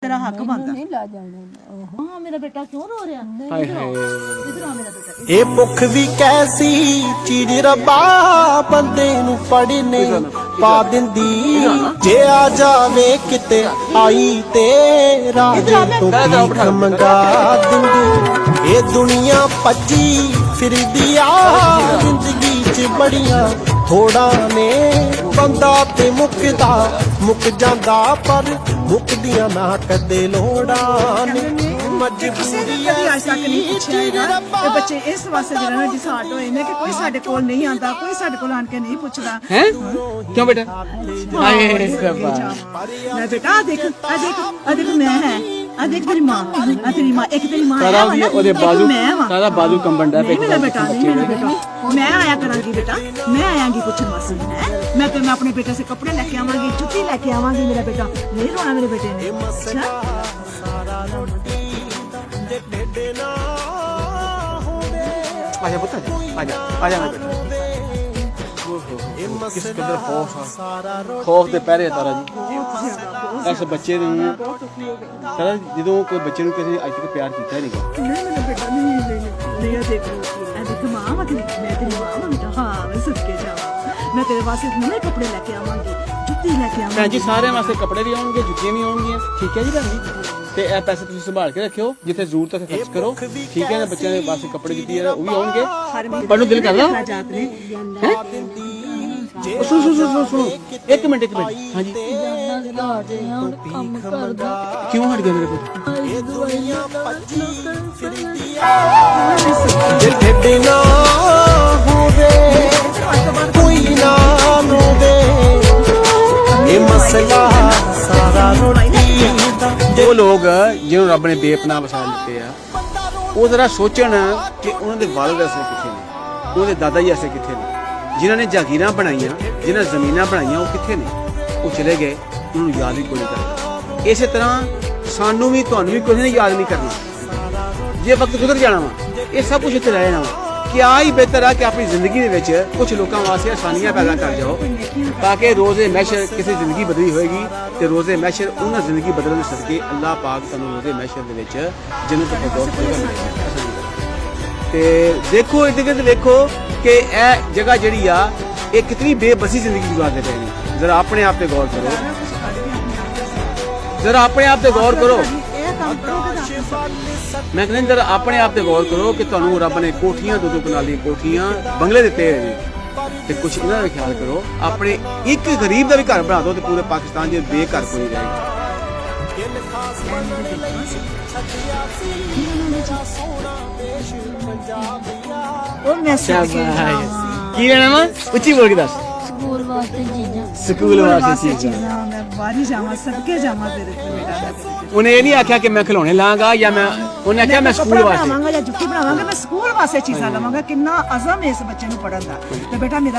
तेरा हक बनता नहीं ला जाने हाँ मेरा बेटा क्यों रो रहा ਹਾਏ ਹਾਏ इधर आ मेरा बेटा ਇਹ ਭੁੱਖ ਵੀ ਕੈਸੀ ਚੀਜ਼ ਰੱਬਾ ਬੰਦੇ ਨੂੰ ਪੜਨੇ ਪਾ ਦਿੰਦੀ ਜੇ ਆ ਜਾਵੇ ਕਿਤੇ ਆਈ ਤੇ ਰਾਜੇ ਤੋਂ ਭੀਖ ਮੰਗਾ ਦਿੰਦੀ ਇਹ ਦੁਨੀਆ ਭੱਜੀ ਫਿਰਦੀ ਆ ਜ਼ਿੰਦਗੀ 'ਚ ਬੜੀਆਂ ਥੋੜਾਂ ਨੇ ਬੰਦਾ ਤੇ ਮੁੱਕ ਜਾਂਦਾ ਪਰ ਮੁੱਕਦੀਆਂ ਨਾ ਕਦੇ ਲੋੜਾਂ ਨੇ कभी आज तक नहीं पूछा है बच्चे इस वास्ते जरा डिसार्ट होए ने कि कोई साडे कोल नहीं आंदा कोई साडे कोल आन के नहीं पूछदा हैं क्यों बेटा हाय रब्बा मैं बेटा आ देख मैं है आ देख तेरी मां एक तेरी मां तारा भी ओदे बाजू मैं तारा बाजू कंबन डा पे मेरा बेटा नहीं मेरा बेटा मैं आया करांगी बेटा मैं आयांगी पूछन वास्ते है मैं अपने बेटे से कपड़े लेके आवांगी जुत्ती लेके आवांगी मेरा बेटा नहीं रोना मेरे बेटे ने आजा पुत्र आजा मेरा बेटा किस कदर खौफ दे पहरे तारा जी ऐसे बच्चे ਨੂੰ ਤਾਰਾ ਜਦੋਂ ਕੋਈ ਬੱਚੇ ਨੂੰ ਕਿਸੇ ਅੱਜ ਤੱਕ ਪਿਆਰ ਕੀਤਾ ਹੀ ਨਹੀਂਗਾ नहीं मेरा बेटा नहीं देख मां मैं तेरी मां बेटा हाँ मैं सदके जावां मैं तेरे वास्ते नवे कपड़े लेके आवांगी जुत्ती लेके आवांगी ਭੈਣ ਜੀ ਸਾਰਿਆਂ ਵਾਸਤੇ ਕੱਪੜੇ ਵੀ ਆਉਣਗੇ ਜੁੱਤੀਆਂ ਵੀ ਆਉਣਗੀਆਂ ਠੀਕ ਹੈ ਜੀ ਭੈਣ ਜੀ ਤੇ ਇਹ ਪੈਸੇ ਤੁਸੀਂ ਸੰਭਾਲ ਕੇ ਰੱਖਿਓ ਜਿੱਥੇ ਜ਼ਰੂਰਤ ਹੈ ਖਰਚ ਕਰੋ ਠੀਕ ਹੈ ਨਾ ਬੱਚਿਆਂ ਦੇ ਵਾਸਤੇ ਕੱਪੜੇ ਜੁੱਤੀ ਹੈ ਉਹ ਵੀ ਆਉਣਗੇ ਪਰ ਨੂੰ ਦਿਲ ਕਰਦਾ जात ने ਸੁਣੋ ਇੱਕ ਮਿੰਟ ਹਾਂਜੀ ਕੰਮ ਕਰਦਾ ਕਿਉਂ ਹਟ ਗਿਆ ਮੇਰੇ ਕੋਲ ਜੇ ਢਿੱਡ ਨਾ ਹੋਵੇ ਕੋਈ ਨਾ ਰੋਵੇ ਇਹ ਮਸਲਾ ਸਾਰਾ ਰੋਟੀ ਦਾ ਉਹ ਲੋਕ ਜਿਹਨੂੰ ਰੱਬ ਨੇ ਬੇਪਨਾਹ ਵਸਾ ਦਿੱਤੇ ਆ ਉਹ ਜ਼ਰਾ ਸੋਚਣ ਕਿ ਉਹਨਾਂ ਦੇ ਵਾਲਿਦ ਅਸਲ ਕਿੱਥੇ ਨੇ ਉਹਦੇ ਦਾਦਾ ਜੀ ਅਸਲ ਕਿੱਥੇ ਨੇ ਜਿਨ੍ਹਾਂ ਨੇ ਜਾਗੀਰਾਂ ਬਣਾਈਆਂ ਜਿਨ੍ਹਾਂ ਜ਼ਮੀਨਾਂ ਬਣਾਈਆਂ ਉਹ ਕਿੱਥੇ ਨੇ ਉਹ ਚਲੇ ਗਏ ਉਹਨਾਂ ਨੂੰ ਯਾਦ ਹੀ ਕੋਈ ਨਹੀਂ ਕਰਦਾ ਇਸੇ ਤਰ੍ਹਾਂ ਸਾਨੂੰ ਵੀ ਤੁਹਾਨੂੰ ਵੀ ਕੁਝ ਨਹੀਂ ਯਾਦ ਨਹੀਂ ਕਰਨਾ ਜੇ ਵਕਤ ਗੁਜ਼ਰ ਜਾਣਾ ਵਾ ਇਹ ਸਭ ਕੁਝ ਇੱਥੇ ਰਹਿ ਜਾਣਾ ਵਾ ਕਿਆ ਹੀ ਬਿਹਤਰ ਆ ਕਿ ਆਪਣੀ ਜ਼ਿੰਦਗੀ ਦੇ ਵਿੱਚ ਕੁਝ ਲੋਕਾਂ ਵਾਸਤੇ ਆਸਾਨੀਆਂ ਪੈਦਾ ਕਰ ਜਾਓ ਤਾਂ ਕਿ ਰੋਜ਼ੇ ਮਹਿਸ਼ਰ ਕਿਸੇ ਜ਼ਿੰਦਗੀ ਬਦਲੀ ਹੋਏਗੀ ਤੇ ਰੋਜ਼ੇ ਮਹਿਸ਼ਰ ਉਹਨਾਂ ਜ਼ਿੰਦਗੀ ਬਦਲਣ ਦੇ ਸਦਕੇ ਅੱਲਾਹ ਪਾਕ ਤੁਹਾਨੂੰ ਰੋਜ਼ੇ ਮਹਿਸ਼ਰ ਦੇ ਵਿੱਚ ਜੰਨਤ ਫਿਰਦੌਸ ਦੇਗਾ ਤੇ ਦੇਖੋ ਇਹਦੇ ਵੇਖੋ ਕਿ ਇਹ ਜਗ੍ਹਾ ਜਿਹੜੀ ਆ ਇਹ ਕਿਤਨੀ ਬੇਬਸੀ ਜ਼ਿੰਦਗੀ ਗੁਜ਼ਾਰਦੇ ਪਏ ਨੇ ਜ਼ਰਾ ਆਪਣੇ ਆਪ ਤੇ ਗੌਰ ਕਰੋ ਜ਼ਰਾ ਆਪਣੇ ਆਪ ਤੇ ਗੌਰ ਕਰੋ ਮੈਂ ਕਹਿੰਦਾ ਜਰਾ ਆਪਣੇ ਆਪ ਤੇ ਗੌਰ ਕਰੋ ਕਿ ਤੁਹਾਨੂੰ ਰੱਬ ਨੇ ਕੋਠੀਆਂ ਦੋ ਕਨਾਲੀ ਕੋਠੀਆਂ ਬੰਗਲੇ ਦਿੱਤੇ ਨੇ ਤੇ ਕੁਝ ਇਹਨਾਂ ਦਾ ਖਿਆਲ ਕਰੋ ਆਪਣੇ ਇੱਕ ਗਰੀਬ ਦਾ ਵੀ ਘਰ ਬਣਾ ਦਿਓ ਤੇ ਪੂਰੇ ਪਾਕਿਸਤਾਨ ਦੇ ਬੇਘਰ ਕੋਈ ਨਹੀਂ ਰਹੇਗਾ और मैं ਕੀ ਲੈਣਾ ਵਾ ਉੱਚੀ ਬੋਲ ਕੇ ਦੱਸ ਸਕੂਲ ਵਾਸਤੇ ਚੀਜ਼ਾਂ ਸਕੂਲ ਵਾਸਤੇ ਚੀਜ਼ਾਂ मैं बाहरी जावा सबके जावा तेरे बेटा ਉਹਨੇ ਇਹ ਨਹੀਂ ਆਖਿਆ ਕਿ ਮੈਂ ਖਿਡੌਣੇ ਲਾਂਗਾ ਜਾਂ ਮੈਂ ਉਹਨੇ ਆਖਿਆ ਮੈਂ ਸਕੂਲ ਵਾਸਤੇ ਬਣਾਵਾਂਗਾ ਜਾਂ ਜੁੱਤੀ ਬਣਾਵਾਂਗਾ ਮੈਂ ਸਕੂਲ ਵਾਸਤੇ ਚੀਜ਼ਾਂ ਲਵਾਂਗਾ ਕਿੰਨਾ ਅਜ਼ਮ ਹੈ ਇਸ ਬੱਚੇ ਨੂੰ ਪੜਨ ਦਾ ਤੇ ਬੇਟਾ ਮੇਰਾ